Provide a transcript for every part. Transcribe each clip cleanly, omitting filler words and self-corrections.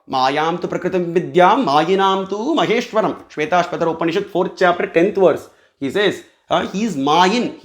Mayam tu prakritam vidyam, Mayinam tu Maheshwaram. Shvetashvatara Upanishad, 4th chapter, 10th verse. He says, he is Mayin.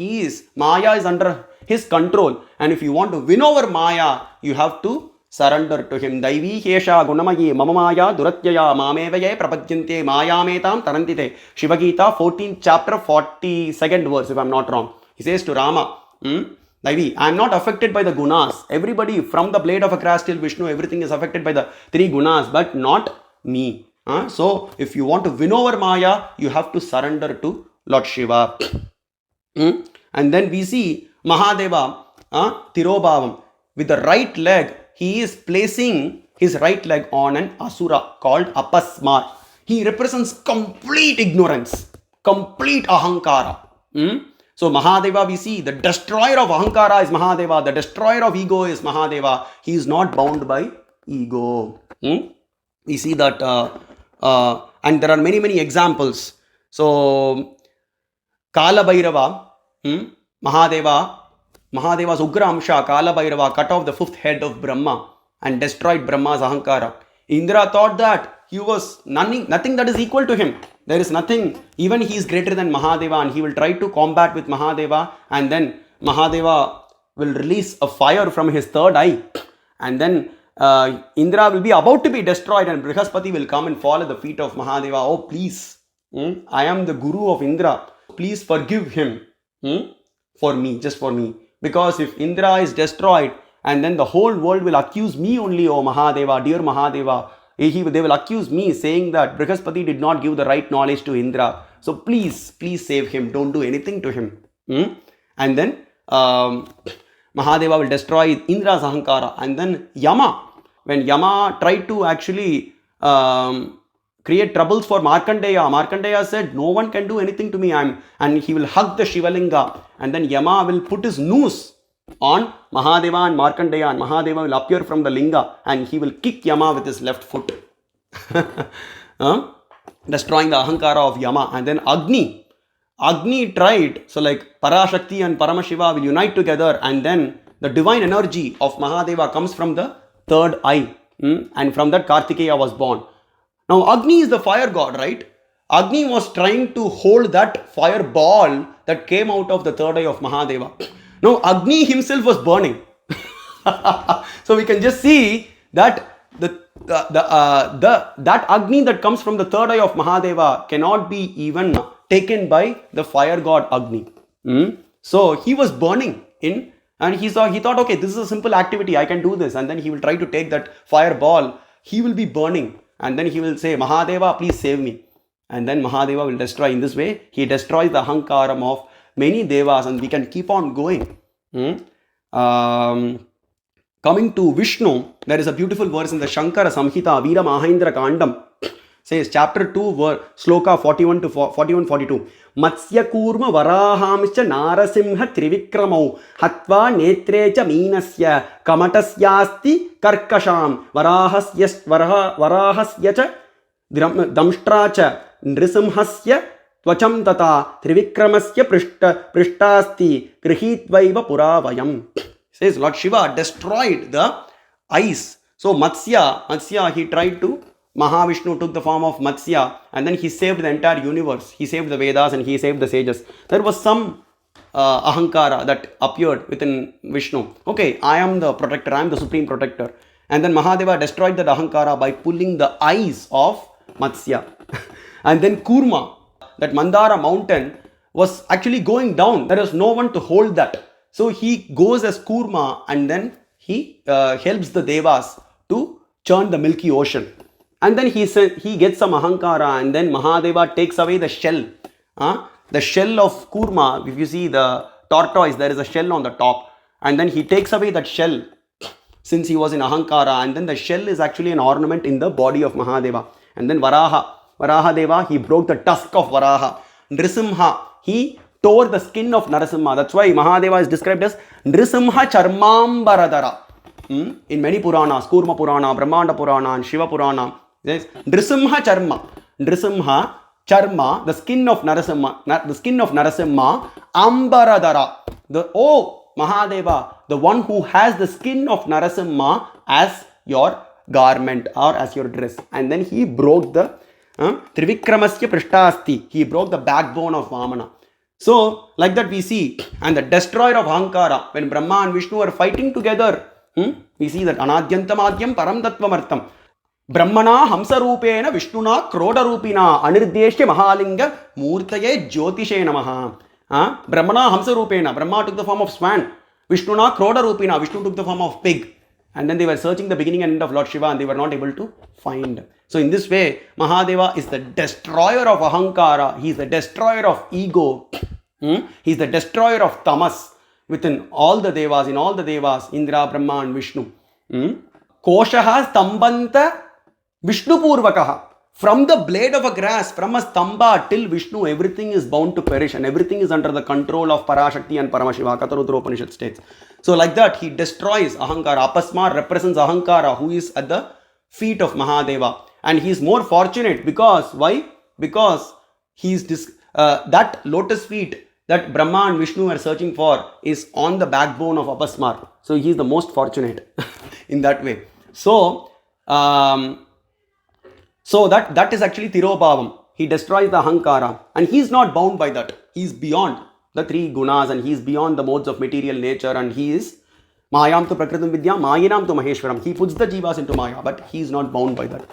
Maya is under his control. And if you want to win over Maya, you have to surrender to him. Daivi Hesha Gunamayi Mamamaya Duratyaya Mamevaye Prapajyante Mayametam Tarantite. Shiva Gita, 14th chapter, 42nd verse, if I am not wrong. He says to Rama, Daivi, I am not affected by the gunas. Everybody from the blade of a grass till Vishnu, everything is affected by the 3 gunas, but not me. So, if you want to win over Maya, you have to surrender to Lord Shiva. And then we see Mahadeva, Tirobhavam, with the right leg, he is placing his right leg on an asura called Apasmar. He represents complete ignorance, complete ahankara. So Mahadeva, we see the destroyer of ahankara is Mahadeva, the destroyer of ego is Mahadeva. He is not bound by ego. We see that, and there are many examples. So Kala Bhairava, Mahadeva's Ugra Amsha, Kala Bhairava, cut off the 5th head of Brahma and destroyed Brahma's ahankara. Indra thought that he was nothing that is equal to him. There is nothing, even he is greater than Mahadeva, and he will try to combat with Mahadeva, and then Mahadeva will release a fire from his 3rd eye, and then Indra will be about to be destroyed, and Brihaspati will come and fall at the feet of Mahadeva. Oh, please, I am the guru of Indra. Please forgive him for me, just for me. Because if Indra is destroyed, and then the whole world will accuse me only, oh Mahadeva, dear Mahadeva. They will accuse me, saying that Brihaspati did not give the right knowledge to Indra. So please save him. Don't do anything to him. And then Mahadeva will destroy Indra's ahankara. And then Yama, when Yama tried to actually create troubles for Markandeya said, no one can do anything to me. And he will hug the Shivalinga. And then Yama will put his noose on Mahadeva and Markandeya, and Mahadeva will appear from the linga and he will kick Yama with his left foot, destroying the ahankara of Yama. And then Agni tried, so like Parashakti and Paramashiva will unite together, and then the divine energy of Mahadeva comes from the 3rd eye, and from that Kartikeya was born. Now Agni is the fire god, right? Agni was trying to hold that fire ball that came out of the 3rd eye of Mahadeva. Now Agni himself was burning. So we can just see that that Agni that comes from the 3rd eye of Mahadeva cannot be even taken by the fire god Agni. So he was burning in, and he thought, okay, this is a simple activity, I can do this. And then he will try to take that fire ball. He will be burning, and then he will say, Mahadeva, please save me. And then Mahadeva will destroy. In this way, he destroys the ahankaram of many devas, and we can keep on going. Coming to Vishnu, there is a beautiful verse in the Shankara Samhita, Veera Mahendra Kandam, says chapter 2, sloka 41-42. Matsya Kurma Varahamscha Narasimha Trivikramau Hatva Netrecha Meenasya Kamatasyasti Karkasham Varahasyacha Damshtracha Nrisimhasya Tvacham Tata Trivikramasya Prishtasti Krihitvaiva Puravayam. Says Lord Shiva destroyed the eyes. So Matsya, he tried to, Mahavishnu took the form of Matsya, and then he saved the entire universe. He saved the Vedas and he saved the sages. There was some ahankara that appeared within Vishnu. Okay, I am the protector, I am the supreme protector. And then Mahadeva destroyed that ahankara by pulling the eyes of Matsya. And then Kurma, that Mandara mountain, was actually going down. There was no one to hold that. So he goes as Kurma, and then he helps the Devas to churn the milky ocean. And then he gets some ahankara, and then Mahadeva takes away the shell. The shell of Kurma, if you see the tortoise, there is a shell on the top. And then he takes away that shell since he was in ahankara, and then the shell is actually an ornament in the body of Mahadeva. And then Varahadeva, he broke the tusk of Varaha. Nrisimha, he tore the skin of Narasimha. That's why Mahadeva is described as Nrisimha Charmambaradara. In many Puranas, Kurma Purana, Brahmanda Purana, and Shiva Purana, yes, Nrisimha Charma. Nrisimha Charma, the skin of Narasimha, Ambaradara. Mahadeva, the one who has the skin of Narasimha as your garment or as your dress. And then he broke the Trivikramasya Prishtasti. He broke the backbone of Vamana. So, like that we see, and the destroyer of Ahankara, when Brahma and Vishnu are fighting together, we see that Anadyantamadhyam Param Tattvamartham. Brahmana Hamsarupena Vishnuna Krodarupina Anirdeshya Mahalinga Murtaye Jyotishe Namaha. Brahmana Hamsarupena. Brahma took the form of swan. Vishnuna Krodarupina. Vishnu took the form of pig. And then they were searching the beginning and end of Lord Shiva and they were not able to find. So in this way, Mahadeva is the destroyer of Ahankara. He is the destroyer of ego. He is the destroyer of tamas within all the devas, in all the devas, Indra, Brahma and Vishnu. Koshaha stambanta Vishnu Purvakaha. From the blade of a grass, from a stamba till Vishnu, everything is bound to perish and everything is under the control of Parashakti and Paramashiva. Katarudra Upanishad states. So like that, he destroys Ahankara. Apasmar represents Ahankara, who is at the feet of Mahadeva. And he is more fortunate because, why? Because he is that lotus feet that Brahma and Vishnu are searching for is on the backbone of Apasmar. So he is the most fortunate in that way. So, that is actually Tirobhavam. He destroys the Ahankara and he is not bound by that. He is beyond the three gunas and he is beyond the modes of material nature and he is Mayam tu Prakritam Vidya, Mayinam tu Maheshwaram. He puts the jivas into Maya, but he is not bound by that.